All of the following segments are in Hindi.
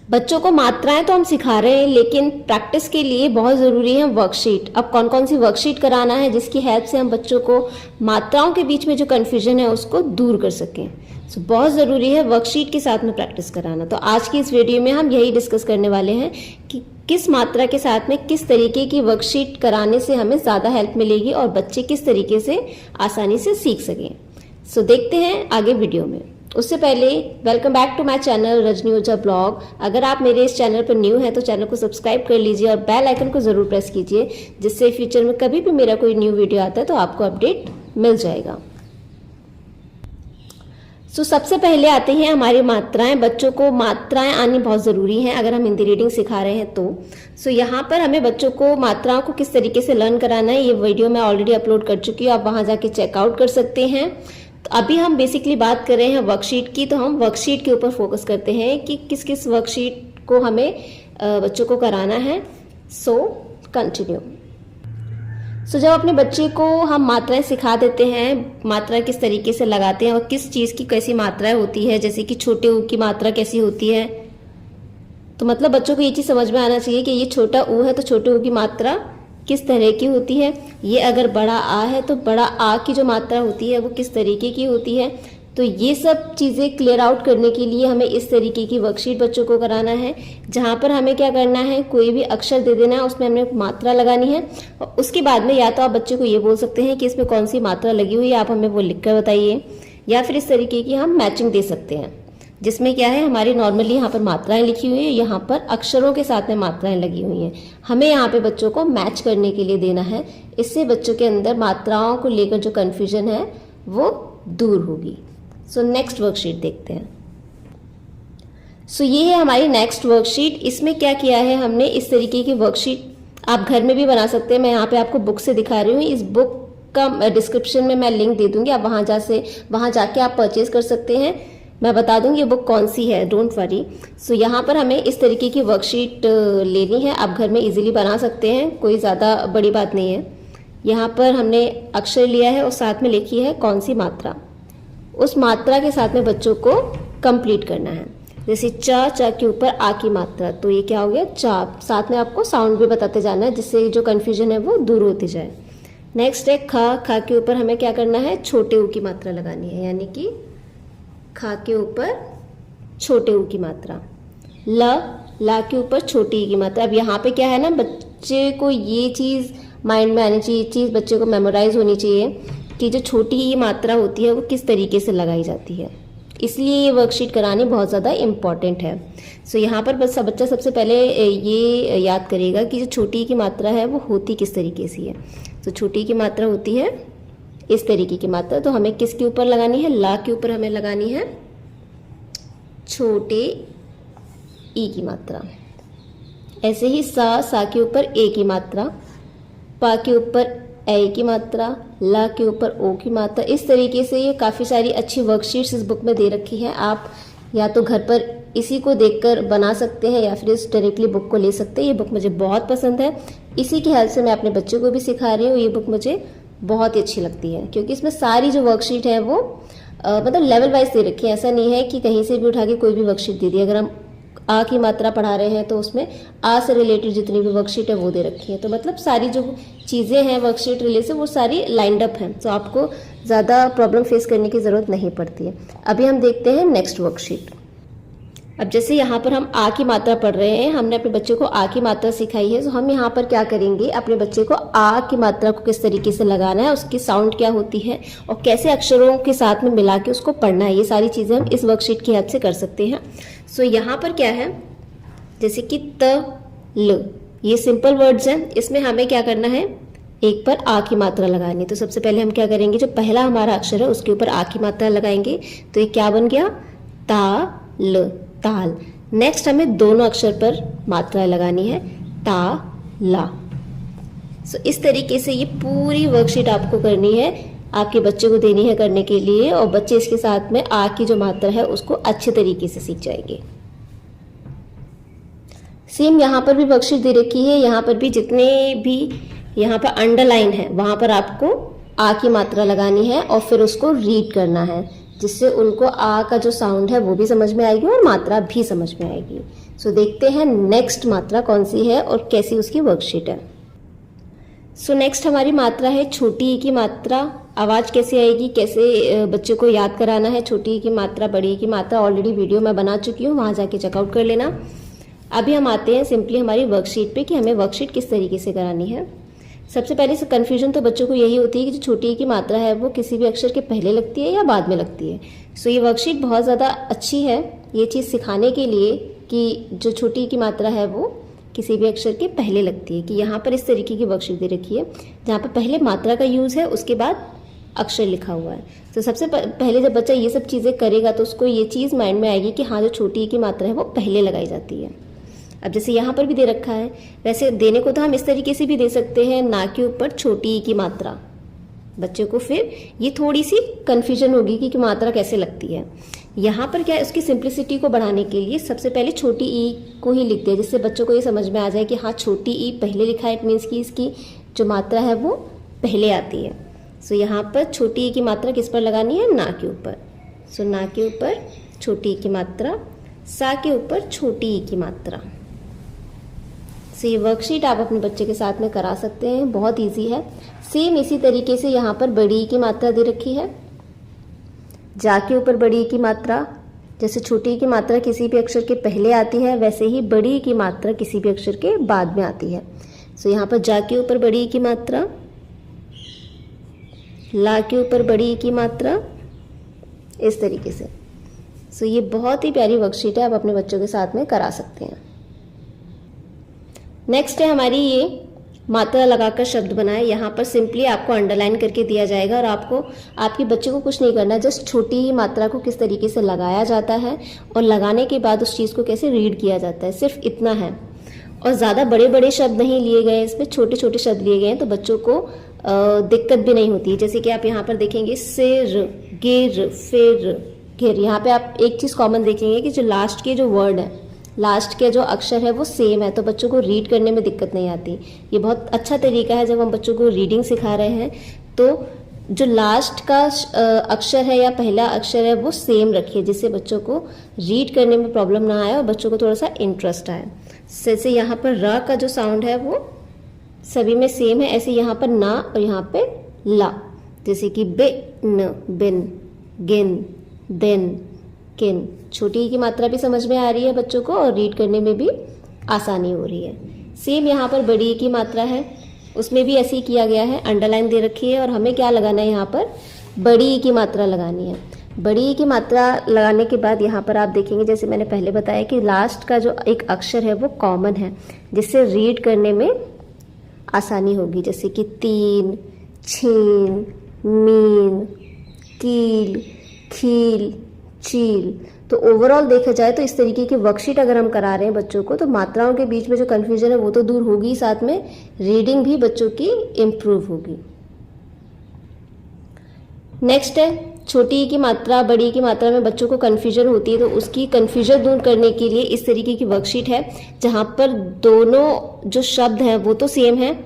बच्चों को मात्राएं तो हम सिखा रहे हैं, लेकिन प्रैक्टिस के लिए बहुत ज़रूरी है वर्कशीट। अब कौन कौन सी वर्कशीट कराना है जिसकी हेल्प से हम बच्चों को मात्राओं के बीच में जो कन्फ्यूजन है उसको दूर कर सकें। सो बहुत ज़रूरी है वर्कशीट के साथ में प्रैक्टिस कराना। तो आज की इस वीडियो में हम यही डिस्कस करने वाले हैं कि किस मात्रा के साथ में किस तरीके की वर्कशीट कराने से हमें ज़्यादा हेल्प मिलेगी और बच्चे किस तरीके से आसानी से सीख सकें। सो देखते हैं आगे वीडियो में। उससे पहले welcome back to my channel Rajni Ojha blog. अगर आप मेरे इस चैनल पर न्यू हैं तो चैनल को सब्सक्राइब कर लीजिए और बेल आइकन को ज़रूर प्रेस कीजिए, जिससे फ्यूचर में कभी भी मेरा कोई न्यू वीडियो आता है तो आपको अपडेट मिल जाएगा। सो सबसे पहले आते हैं हमारी मात्राएं। बच्चों को मात्राएं आनी बहुत ज़रूरी हैं अगर हम हिंदी रीडिंग सिखा रहे हैं तो। सो यहाँ पर हमें बच्चों को मात्राओं को किस तरीके से लर्न कराना है, ये वीडियो मैं ऑलरेडी अपलोड कर चुकी हूँ, आप वहाँ जाके चेकआउट कर सकते हैं। तो अभी हम बेसिकली बात कर रहे हैं वर्कशीट की, तो हम वर्कशीट के ऊपर फोकस करते हैं कि किस किस वर्कशीट को हमें बच्चों को कराना है। So continue. सो जब अपने बच्चे को हम मात्राएं सिखा देते हैं, मात्रा किस तरीके से लगाते हैं और किस चीज़ की कैसी मात्राएं होती है, जैसे कि छोटे ऊ की मात्रा कैसी होती है, तो मतलब बच्चों को ये चीज़ समझ में आना चाहिए कि ये छोटा ऊ है तो छोटे ऊ की मात्रा किस तरह की होती है। ये अगर बड़ा आ है तो बड़ा आ की जो मात्रा होती है वो किस तरीके की होती है। तो ये सब चीज़ें क्लियर आउट करने के लिए हमें इस तरीके की वर्कशीट बच्चों को कराना है, जहाँ पर हमें क्या करना है, कोई भी अक्षर दे देना है, उसमें हमने मात्रा लगानी है और उसके बाद में या तो आप बच्चे को ये बोल सकते हैं कि इसमें कौन सी मात्रा लगी हुई है, आप हमें वो लिख कर बताइए, या फिर इस तरीके की हम मैचिंग दे सकते हैं, जिसमें क्या है हमारी नॉर्मली यहाँ पर मात्राएं लिखी हुई है, यहाँ पर अक्षरों के साथ में मात्राएं लगी हुई हैं। हमें यहाँ पे बच्चों को मैच करने के लिए देना है। इससे बच्चों के अंदर मात्राओं को लेकर जो कन्फ्यूजन है वो दूर होगी। सो नेक्स्ट वर्कशीट देखते हैं। सो ये है हमारी नेक्स्ट वर्कशीट। इसमें क्या किया है हमने, इस तरीके की वर्कशीट आप घर में भी बना सकते हैं। मैं यहाँ पे आपको बुक से दिखा रही हूँ। इस बुक का डिस्क्रिप्शन में मैं लिंक दे दूंगी, आप वहाँ जाके आप परचेज कर सकते हैं। मैं बता दूंगी ये बुक कौन सी है, डोंट वरी। सो यहाँ पर हमें इस तरीके की वर्कशीट लेनी है। आप घर में इजीली बना सकते हैं, कोई ज़्यादा बड़ी बात नहीं है। यहाँ पर हमने अक्षर लिया है और साथ में लिखी है कौन सी मात्रा, उस मात्रा के साथ में बच्चों को कंप्लीट करना है। जैसे च के ऊपर आ की मात्रा, तो ये क्या हो गया चा। साथ में आपको साउंड भी बताते जाना है जिससे जो कन्फ्यूजन है वो दूर होती जाए। नेक्स्ट है ख के ऊपर हमें क्या करना है, छोटे ऊ की मात्रा लगानी है, यानी कि खा के ऊपर छोटे ऊ की मात्रा। ला के ऊपर छोटी ई की मात्रा। अब यहाँ पे क्या है ना, बच्चे को ये चीज़ माइंड में आनी चाहिए, ये चीज़ बच्चे को मेमोराइज होनी चाहिए कि जो छोटी ई मात्रा होती है वो किस तरीके से लगाई जाती है। इसलिए ये वर्कशीट करानी बहुत ज़्यादा इम्पॉर्टेंट है। सो यहाँ पर बस बच्चा सबसे पहले ये याद करेगा कि जो छोटी ई की मात्रा है वो होती किस तरीके से है। तो छोटी ई की मात्रा होती है इस तरीके की मात्रा, तो हमें किसके ऊपर लगानी है, ला के ऊपर हमें लगानी है छोटे ई की मात्रा। ऐसे ही सा के ऊपर ए की मात्रा, पा के ऊपर ए की मात्रा, ला के ऊपर ओ की मात्रा। इस तरीके से ये काफ़ी सारी अच्छी वर्कशीट्स इस बुक में दे रखी हैं। आप या तो घर पर इसी को देखकर बना सकते हैं या फिर इस डायरेक्टली बुक को ले सकते हैं। ये बुक मुझे बहुत पसंद है, इसी की हेल्प से मैं अपने बच्चों को भी सिखा रही हूँ। ये बुक मुझे बहुत ही अच्छी लगती है क्योंकि इसमें सारी जो वर्कशीट है वो मतलब लेवल वाइज दे रखी है। ऐसा नहीं है कि कहीं से भी उठा के कोई भी वर्कशीट दे दी। अगर हम आ की मात्रा पढ़ा रहे हैं तो उसमें आ से रिलेटेड जितनी भी वर्कशीट है वो दे रखी है। तो मतलब सारी जो चीज़ें हैं वर्कशीट रिलेटेड वो सारी लाइंड अप हैं, तो आपको ज़्यादा प्रॉब्लम फेस करने की ज़रूरत नहीं पड़ती है। अभी हम देखते हैं नेक्स्ट वर्कशीट। अब जैसे यहाँ पर हम आ की मात्रा पढ़ रहे हैं, हमने अपने बच्चे को आ की मात्रा सिखाई है, तो हम यहाँ पर क्या करेंगे, अपने बच्चे को आ की मात्रा को किस तरीके से लगाना है, उसकी साउंड क्या होती है और कैसे अक्षरों के साथ में मिला के उसको पढ़ना है, ये सारी चीज़ें हम इस वर्कशीट की हेल्प से कर सकते हैं। सो यहाँ पर क्या है, जैसे कि त ल, ये सिंपल वर्ड्स हैं। इसमें हमें क्या करना है, एक पर आ की मात्रा लगानी। तो सबसे पहले हम क्या करेंगे, जो पहला हमारा अक्षर है उसके ऊपर आ की मात्रा लगाएंगे, तो ये क्या बन गया, ता ल, ताल। नेक्स्ट हमें दोनों अक्षर पर मात्रा लगानी है, ता ला। सो इस तरीके से ये पूरी वर्कशीट आपको करनी है, आपके बच्चे को देनी है करने के लिए, और बच्चे इसके साथ में आ की जो मात्रा है उसको अच्छे तरीके से सीख जाएंगे। सेम यहाँ पर भी वर्कशीट दे रखी है, यहाँ पर भी जितने भी यहाँ पर अंडरलाइन है वहाँ पर आपको आ की मात्रा लगानी है और फिर उसको रीड करना है। जिससे उनको आ का जो साउंड है वो भी समझ में आएगी और मात्रा भी समझ में आएगी। सो देखते हैं नेक्स्ट मात्रा कौन सी है और कैसी उसकी वर्कशीट है। सो नेक्स्ट हमारी मात्रा है छोटी ई की मात्रा। आवाज़ कैसे आएगी, कैसे बच्चे को याद कराना है छोटी ई की मात्रा, बड़ी ई की मात्रा, ऑलरेडी वीडियो मैं बना चुकी हूँ, वहाँ जाके चेकआउट कर लेना। अभी हम आते हैं सिंपली हमारी वर्कशीट पे कि हमें वर्कशीट किस तरीके से करानी है। सबसे पहले से कन्फ्यूजन तो बच्चों को यही होती है कि जो छोटी ई की मात्रा है वो किसी भी अक्षर के पहले लगती है या बाद में लगती है। सो ये वर्कशीट बहुत ज़्यादा अच्छी है ये चीज़ सिखाने के लिए कि जो छोटी ई की मात्रा है वो किसी भी अक्षर के पहले लगती है। कि यहाँ पर इस तरीके की वर्कशीट दे रखी है जहाँ पर पहले मात्रा का यूज़ है, उसके बाद अक्षर लिखा हुआ है। तो सबसे पहले जब बच्चा ये सब चीज़ें करेगा तो उसको ये चीज़ माइंड में आएगी कि हाँ जो छोटी ई की मात्रा है वो पहले लगाई जाती है। अब जैसे यहाँ पर भी दे रखा है, वैसे देने को तो हम इस तरीके से भी दे सकते हैं, ना के ऊपर छोटी ई की मात्रा। बच्चे को फिर ये थोड़ी सी कन्फ्यूजन होगी कि मात्रा कैसे लगती है। यहाँ पर क्या है, उसकी सिंप्लिसिटी को बढ़ाने के लिए सबसे पहले छोटी ई को ही लिखते हैं, जिससे बच्चों को ये समझ में आ जाए कि हाँ छोटी ई पहले लिखा है, इट मीन्स कि इसकी जो मात्रा है वो पहले आती है। सो यहाँ पर छोटी ई की मात्रा किस पर लगानी है, ना के ऊपर। सो ना के ऊपर छोटी ई की मात्रा, सा के ऊपर छोटी ई की मात्रा। सो ये वर्कशीट आप अपने बच्चे के साथ में करा सकते हैं, बहुत इजी है। सेम इसी तरीके से यहाँ पर बड़ी ई की मात्रा दे रखी है, जा के ऊपर बड़ी ई की मात्रा। जैसे छोटी ई की मात्रा किसी भी अक्षर के पहले आती है, वैसे ही बड़ी ई की मात्रा किसी भी अक्षर के बाद में आती है। सो यहाँ पर जा के ऊपर बड़ी ई की मात्रा, ला के ऊपर बड़ी ई की मात्रा, इस तरीके से। सो ये बहुत ही प्यारी वर्कशीट है, आप अपने बच्चों के साथ में करा सकते हैं। नेक्स्ट है हमारी ये मात्रा लगाकर शब्द बनाए। यहाँ पर सिंपली आपको अंडरलाइन करके दिया जाएगा और आपको आपके बच्चे को कुछ नहीं करना, जस्ट छोटी ही मात्रा को किस तरीके से लगाया जाता है और लगाने के बाद उस चीज़ को कैसे रीड किया जाता है, सिर्फ इतना है। और ज़्यादा बड़े बड़े शब्द नहीं लिए गए, इसमें छोटे छोटे शब्द लिए गए हैं, तो बच्चों को दिक्कत भी नहीं होती है। जैसे कि आप यहाँ पर देखेंगे सिर, गिर, फिर, घिर। यहाँ पे आप एक चीज़ कॉमन देखेंगे कि जो लास्ट के जो वर्ड है, लास्ट के जो अक्षर है वो सेम है, तो बच्चों को रीड करने में दिक्कत नहीं आती। ये बहुत अच्छा तरीका है जब हम बच्चों को रीडिंग सिखा रहे हैं, तो जो लास्ट का अक्षर है या पहला अक्षर है वो सेम रखिए, जिससे बच्चों को रीड करने में प्रॉब्लम ना आए और बच्चों को थोड़ा सा इंटरेस्ट आए। जैसे यहाँ पर र का जो साउंड है वो सभी में सेम है, ऐसे यहाँ पर ना और यहाँ पे ला। जैसे कि बे, न, बिन, गिन, दिन, किन। छोटी ई की मात्रा भी समझ में आ रही है बच्चों को और रीड करने में भी आसानी हो रही है। सेम यहाँ पर बड़ी ई की मात्रा है, उसमें भी ऐसे ही किया गया है, अंडरलाइन दे रखी है और हमें क्या लगाना है, यहाँ पर बड़ी ई की मात्रा लगानी है। बड़ी ई की मात्रा लगाने के बाद यहाँ पर आप देखेंगे, जैसे मैंने पहले बताया कि लास्ट का जो एक अक्षर है वो कॉमन है, जिससे रीड करने में आसानी होगी। जैसे कि तीन, छीन, मीन, कील, खील, चील। तो ओवरऑल देखा जाए तो इस तरीके की वर्कशीट अगर हम करा रहे हैं बच्चों को, तो मात्राओं के बीच में जो कन्फ्यूजन है वो तो दूर होगी, साथ में रीडिंग भी बच्चों की इम्प्रूव होगी। नेक्स्ट है छोटी ई की मात्रा, बड़ी ई की मात्रा में बच्चों को कन्फ्यूजन होती है, तो उसकी कन्फ्यूजन दूर करने के लिए इस तरीके की वर्कशीट है, जहाँ पर दोनों जो शब्द हैं वो तो सेम है,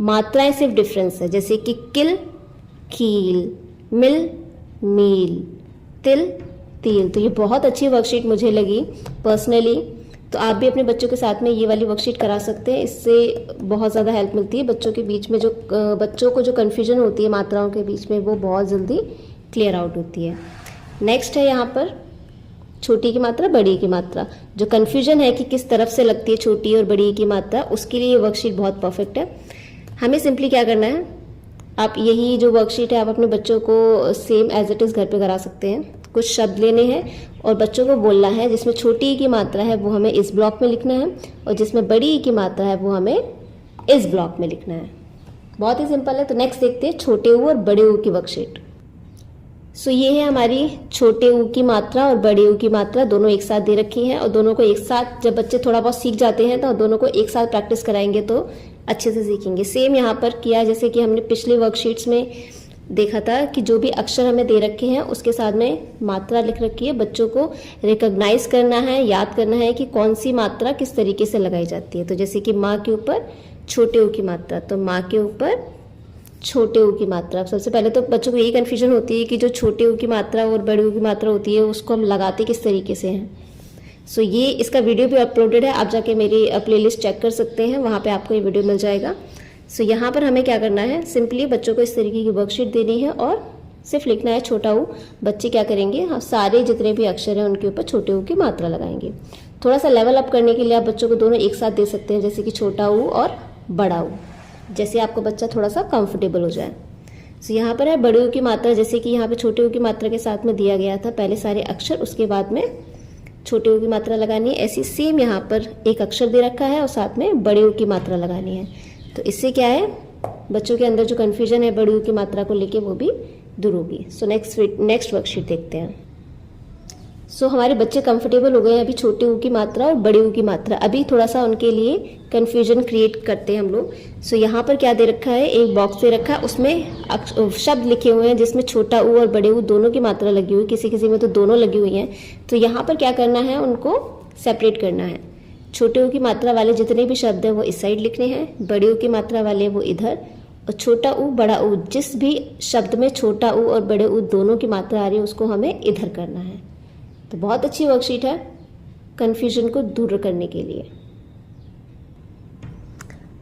मात्राएं सिर्फ डिफरेंस है। जैसे कि किल, कील, मिल, मील, तिल, तिल। तो ये बहुत अच्छी वर्कशीट मुझे लगी पर्सनली, तो आप भी अपने बच्चों के साथ में ये वाली वर्कशीट करा सकते हैं। इससे बहुत ज़्यादा हेल्प मिलती है बच्चों के बीच में, जो बच्चों को जो कन्फ्यूजन होती है मात्राओं के बीच में वो बहुत जल्दी क्लियर आउट होती है। नेक्स्ट है यहाँ पर छोटी की मात्रा, बड़ी की मात्रा। जो कन्फ्यूजन है कि किस तरफ से लगती है छोटी और बड़ी की मात्रा, उसके लिए ये वर्कशीट बहुत परफेक्ट है। हमें सिंपली क्या करना है, आप यही जो वर्कशीट है आप अपने बच्चों को सेम एज इट इज़ घर पे करा सकते हैं। कुछ शब्द लेने हैं और बच्चों को बोलना है, जिसमें छोटी ई की मात्रा है वो हमें इस ब्लॉक में लिखना है और जिसमें बड़ी ई की मात्रा है वो हमें इस ब्लॉक में लिखना है। बहुत ही सिंपल है। तो नेक्स्ट देखते हैं छोटे ऊ और बड़े ऊ की वर्कशीट। सो ये है हमारी छोटे ऊ की मात्रा और बड़े ऊ की मात्रा, दोनों एक साथ दे रखी हैं और दोनों को एक साथ जब बच्चे थोड़ा बहुत सीख जाते हैं तो दोनों को एक साथ प्रैक्टिस कराएंगे तो अच्छे से सीखेंगे। सेम यहाँ पर किया जैसे कि हमने पिछले वर्कशीट्स में देखा था कि जो भी अक्षर हमें दे रखे हैं उसके साथ में मात्रा लिख रखी है, बच्चों को रिकॉग्नाइज करना है, याद करना है कि कौन सी मात्रा किस तरीके से लगाई जाती है। तो जैसे कि माँ के ऊपर छोटे ऊ की मात्रा, तो माँ के ऊपर छोटे ऊ की मात्रा। सबसे पहले तो बच्चों को यही कन्फ्यूजन होती है कि जो छोटे ऊ की मात्रा और बड़े ऊ की मात्रा होती है उसको हम लगाते किस तरीके से हैं। सो ये इसका वीडियो भी अपलोडेड है, आप जाके मेरी प्लेलिस्ट चेक कर सकते हैं, वहाँ पे आपको ये वीडियो मिल जाएगा। सो यहाँ पर हमें क्या करना है, सिंपली बच्चों को इस तरीके की वर्कशीट देनी है और सिर्फ लिखना है छोटा ऊ। बच्चे क्या करेंगे, सारे जितने भी अक्षर हैं उनके ऊपर छोटे ऊ की मात्रा लगाएंगे। थोड़ा सा लेवल अप करने के लिए आप बच्चों को दोनों एक साथ दे सकते हैं, जैसे कि छोटा ऊ और बड़ा ऊ, जैसे आपको बच्चा थोड़ा सा कंफर्टेबल हो जाए। सो यहाँ पर है बड़े ऊ की मात्रा, जैसे कि यहाँ पे छोटे ऊ की मात्रा के साथ में दिया गया था, पहले सारे अक्षर उसके बाद में छोटे ऊ की मात्रा लगानी है। ऐसी सेम यहाँ पर एक अक्षर दे रखा है और साथ में बड़े ऊ की मात्रा लगानी है। तो इससे क्या है, बच्चों के अंदर जो कन्फ्यूजन है बड़े ऊ की मात्रा को लेके वो भी दूर होगी। सो नेक्स्ट वर्कशीट देखते हैं। सो हमारे बच्चे कंफर्टेबल हो गए हैं अभी छोटे ऊ की मात्रा और बड़े ऊ की मात्रा। अभी थोड़ा सा उनके लिए कन्फ्यूजन क्रिएट करते हैं हम लोग। सो यहाँ पर क्या दे रखा है, एक बॉक्स दे रखा है, उसमें शब्द लिखे हुए हैं जिसमें छोटा ऊ और बड़े ऊ दोनों की मात्रा लगी हुई, किसी किसी में तो दोनों लगी हुई हैं। तो यहाँ पर क्या करना है, उनको सेपरेट करना है। छोटे ऊ की मात्रा वाले जितने भी शब्द हैं वो इस साइड लिखने हैं, बड़े ऊ की मात्रा वाले वो इधर, और छोटा ऊ बड़ा ऊ, जिस भी शब्द में छोटा ऊ और बड़े ऊ दोनों की मात्रा आ रही है उसको हमें इधर करना है। तो बहुत अच्छी वर्कशीट है कन्फ्यूजन को दूर करने के लिए।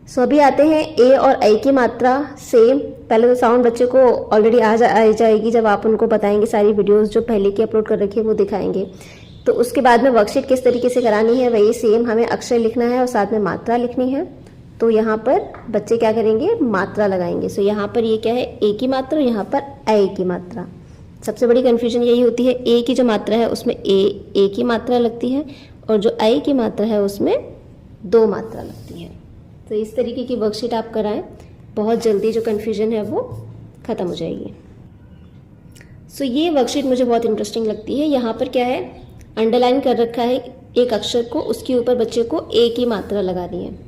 सो अभी आते हैं ए और आई की मात्रा सेम। पहले तो साउंड बच्चे को ऑलरेडी आ जाएगी जब आप उनको बताएंगे, सारी वीडियोस जो पहले की अपलोड कर रखी है वो दिखाएंगे। तो उसके बाद में वर्कशीट किस तरीके से करानी है, वही सेम हमें अक्षर लिखना है और साथ में मात्रा लिखनी है। तो यहाँ पर बच्चे क्या करेंगे, मात्रा लगाएंगे। सो यहाँ पर ये क्या है, ए की मात्रा, यहाँ पर आई की मात्रा। सबसे बड़ी कन्फ्यूजन यही होती है, ए की जो मात्रा है उसमें ए की मात्रा लगती है और जो आई की मात्रा है उसमें 2 मात्रा लगती है। तो इस तरीके की वर्कशीट आप कराएं, बहुत जल्दी जो कन्फ्यूजन है वो ख़त्म हो जाएगी। सो ये वर्कशीट मुझे बहुत इंटरेस्टिंग लगती है। यहाँ पर क्या है, अंडरलाइन कर रखा है एक अक्षर को, उसके ऊपर बच्चे को ए की मात्रा लगानी है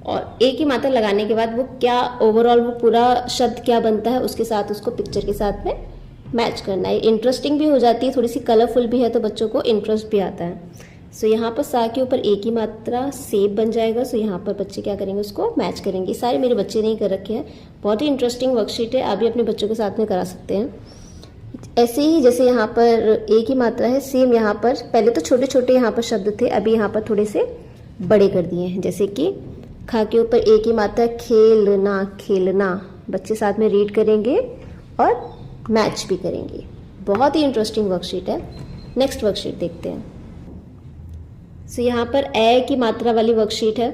और ए की मात्रा लगाने के बाद वो क्या ओवरऑल वो पूरा शब्द क्या बनता है उसके साथ उसको पिक्चर के साथ में मैच करना है। इंटरेस्टिंग भी हो जाती है, थोड़ी सी कलरफुल भी है तो बच्चों को इंटरेस्ट भी आता है। सो यहाँ पर सा के ऊपर ए की मात्रा सेब बन जाएगा। सो यहाँ पर बच्चे क्या करेंगे, उसको मैच करेंगे। सारे मेरे बच्चे नहीं कर रखे हैं, बहुत ही इंटरेस्टिंग वर्कशीट है, आप भी अपने बच्चों के साथ में करा सकते हैं। ऐसे ही जैसे यहाँ पर ए की मात्रा है, सेम यहाँ पर पहले तो छोटे छोटे यहाँ पर शब्द थे, अभी यहाँ पर थोड़े से बड़े कर दिए हैं। जैसे कि खा के ऊपर ए की मात्रा खेलना, खेलना, बच्चे साथ में रीड करेंगे और मैच भी करेंगे। बहुत ही इंटरेस्टिंग वर्कशीट है। नेक्स्ट वर्कशीट देखते हैं। सो यहाँ पर ए की मात्रा वाली वर्कशीट है,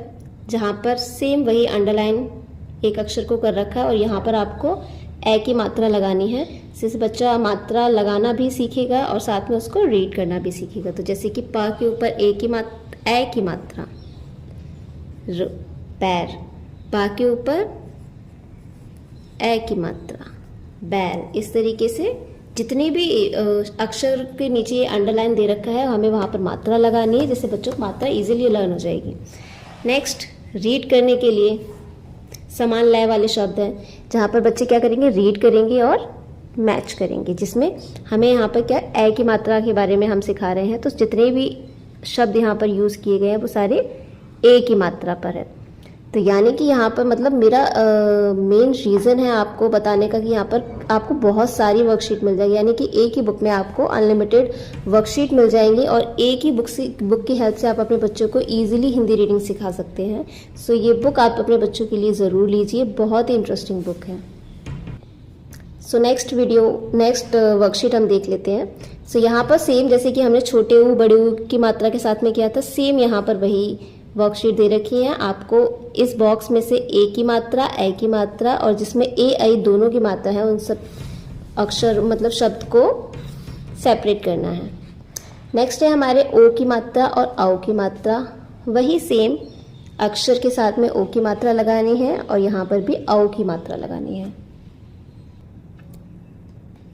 जहाँ पर सेम वही अंडरलाइन एक अक्षर को कर रखा है और यहाँ पर आपको ए की मात्रा लगानी है। जिससे बच्चा मात्रा लगाना भी सीखेगा और साथ में उसको रीड करना भी सीखेगा। तो जैसे कि पा के ऊपर ए की मात्रा, पैर, पा के ऊपर ए की मात्रा, बैल। इस तरीके से जितने भी अक्षर के नीचे अंडरलाइन दे रखा है हमें वहाँ पर मात्रा लगानी है, जिससे बच्चों को मात्रा इजीली लर्न हो जाएगी। नेक्स्ट, रीड करने के लिए समान लय वाले शब्द हैं, जहाँ पर बच्चे क्या करेंगे, रीड करेंगे और मैच करेंगे, जिसमें हमें यहाँ पर क्या ए की मात्रा के बारे में हम सिखा रहे हैं। तो जितने भी शब्द यहाँ पर यूज़ किए गए हैं वो सारे ए की मात्रा पर है। तो यानी कि यहाँ पर मतलब मेरा मेन रीज़न है आपको बताने का कि यहाँ पर आपको बहुत सारी वर्कशीट मिल जाएगी, यानी कि एक ही बुक में आपको अनलिमिटेड वर्कशीट मिल जाएंगी और एक ही बुक की हेल्प से आप अपने बच्चों को इजीली हिंदी रीडिंग सिखा सकते हैं। सो ये बुक आप अपने बच्चों के लिए ज़रूर लीजिए, बहुत ही इंटरेस्टिंग बुक है। सो नेक्स्ट वर्कशीट हम देख लेते हैं। सो यहाँ पर सेम जैसे कि हमने छोटे ऊ बड़े ऊ की मात्रा के साथ में किया था, सेम यहाँ पर वही वर्कशीट दे रखी है। आपको इस बॉक्स में से ए की मात्रा, ए की मात्रा और जिसमें ए आई दोनों की मात्रा है उन सब अक्षर मतलब शब्द को सेपरेट करना है। नेक्स्ट है हमारे ओ की मात्रा और औ की मात्रा, वही सेम अक्षर के साथ में ओ की मात्रा लगानी है और यहाँ पर भी औ की मात्रा लगानी है।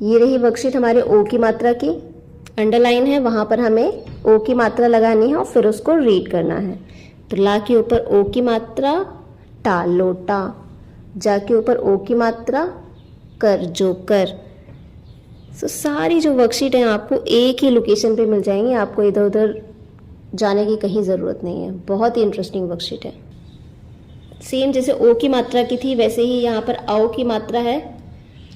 ये रही वर्कशीट हमारे ओ की मात्रा की, अंडरलाइन है, वहाँ पर हमें ओ की मात्रा लगानी है और फिर उसको रीड करना है। तो ला के ऊपर ओ की मात्रा, टा लोटा, जा के ऊपर ओ की मात्रा, कर जो कर। सो सारी जो वर्कशीट है आपको एक ही लोकेशन पे मिल जाएंगी, आपको इधर उधर जाने की कहीं ज़रूरत नहीं है। बहुत ही इंटरेस्टिंग वर्कशीट है। सेम जैसे ओ की मात्रा की थी वैसे ही यहाँ पर आओ की मात्रा है।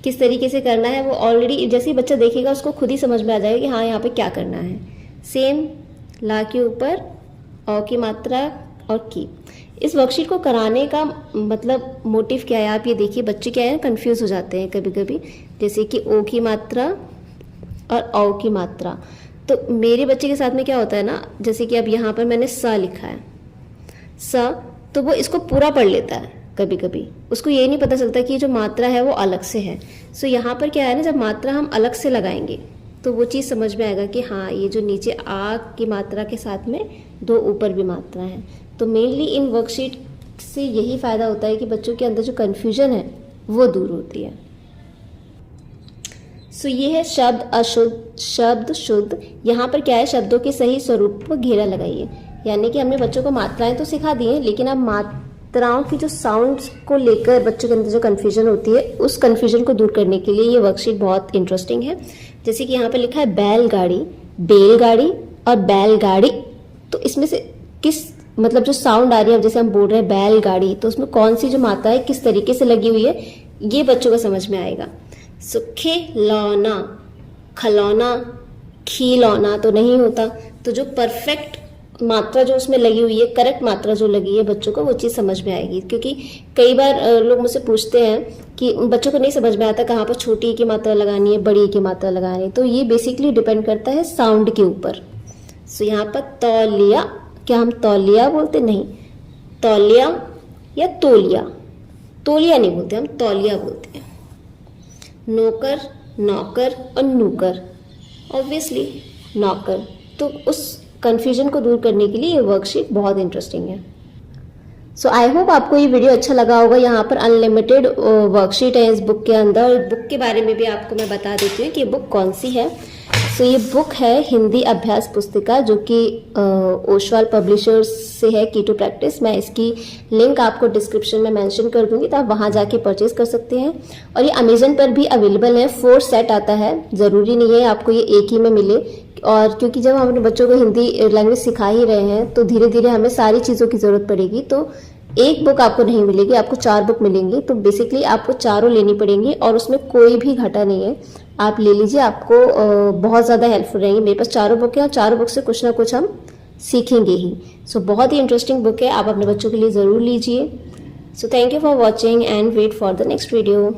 किस तरीके से करना है वो ऑलरेडी जैसे ही बच्चा देखेगा उसको खुद ही समझ में आ जाएगा कि हाँ यहाँ पे क्या करना है। सेम ला के ऊपर औ की मात्रा और की। इस वर्कशीट को कराने का मतलब मोटिव क्या है, आप ये देखिए बच्चे क्या है कंफ्यूज हो जाते हैं कभी कभी, जैसे कि ओ की मात्रा और औ की मात्रा। तो मेरे बच्चे के साथ में क्या होता है ना, जैसे कि अब यहाँ पर मैंने स लिखा है स, तो वो इसको पूरा पढ़ लेता है कभी कभी, उसको ये नहीं पता चलता कि जो मात्रा है वो अलग से है। सो यहाँ पर क्या है ना, जब मात्रा हम अलग से लगाएंगे तो वो चीज़ समझ में आएगा कि हाँ ये जो नीचे आ की मात्रा के साथ में दो ऊपर भी मात्रा है। तो मेनली इन वर्कशीट से यही फ़ायदा होता है कि बच्चों के अंदर जो कन्फ्यूजन है वो दूर होती है। सो ये है शब्द अशुद्ध शब्द शुद्ध। यहाँ पर क्या है, शब्दों के सही स्वरूप पर घेरा लगाइए। यानी कि हमने बच्चों को मात्राएं तो सिखा दी हैं, लेकिन अब मात्राओं की जो साउंड्स को लेकर बच्चों के अंदर जो कन्फ्यूजन होती है उस कन्फ्यूजन को दूर करने के लिए ये वर्कशीट बहुत इंटरेस्टिंग है। जैसे कि यहाँ पर लिखा है बैलगाड़ी, बेलगाड़ी और बैलगाड़ी। तो इसमें से किस मतलब जो साउंड आ रही है, जैसे हम बोल रहे हैं बैलगाड़ी, तो उसमें कौन सी जो मात्रा है किस तरीके से लगी हुई है ये बच्चों को समझ में आएगा। सो खिलौना, खलौना, खिलौना तो नहीं होता। तो जो परफेक्ट मात्रा जो उसमें लगी हुई है, करेक्ट मात्रा जो लगी है बच्चों को वो चीज़ समझ में आएगी। क्योंकि कई बार लोग मुझसे पूछते हैं कि बच्चों को नहीं समझ में आता कहाँ पर छोटी की मात्रा लगानी है, बड़ी की मात्रा लगानी है। तो ये बेसिकली डिपेंड करता है साउंड के ऊपर। सो यहाँ पर तौलिया, क्या हम तौलिया बोलते? नहीं, तौलिया या तोलिया, तोलिया नहीं बोलते, हम तौलिया बोलते हैं। नौकर, नौकर और नूकर, ऑब्वियसली नौकर। तो उस कन्फ्यूजन को दूर करने के लिए ये वर्कशीट बहुत इंटरेस्टिंग है। सो आई होप आपको ये वीडियो अच्छा लगा होगा। यहाँ पर अनलिमिटेड वर्कशीट है इस बुक के अंदर, और बुक के बारे में भी आपको मैं बता देती हूँ कि ये बुक कौन सी है। सो ये बुक है हिंदी अभ्यास पुस्तिका, जो कि ओशवाल पब्लिशर्स से है, की टू प्रैक्टिस। मैं इसकी लिंक आपको डिस्क्रिप्शन में मेंशन कर दूंगी, तो आप वहाँ जाके परचेज कर सकते हैं। और ये अमेजन पर भी अवेलेबल है। 4 सेट आता है, ज़रूरी नहीं है आपको ये एक ही में मिले। और क्योंकि जब हम अपने बच्चों को हिंदी लैंग्वेज सिखा ही रहे हैं तो धीरे धीरे हमें सारी चीज़ों की ज़रूरत पड़ेगी। तो एक बुक आपको नहीं मिलेगी, आपको 4 बुक मिलेंगी। तो बेसिकली आपको चारों लेनी पड़ेंगी और उसमें कोई भी घाटा नहीं है, आप ले लीजिए, आपको बहुत ज़्यादा हेल्पफुल रहेंगी। मेरे पास 4 बुक है और 4 बुक से कुछ ना कुछ हम सीखेंगे ही। सो बहुत ही इंटरेस्टिंग बुक है, आप अपने बच्चों के लिए ज़रूर लीजिए। So thank you for watching and wait for the next video.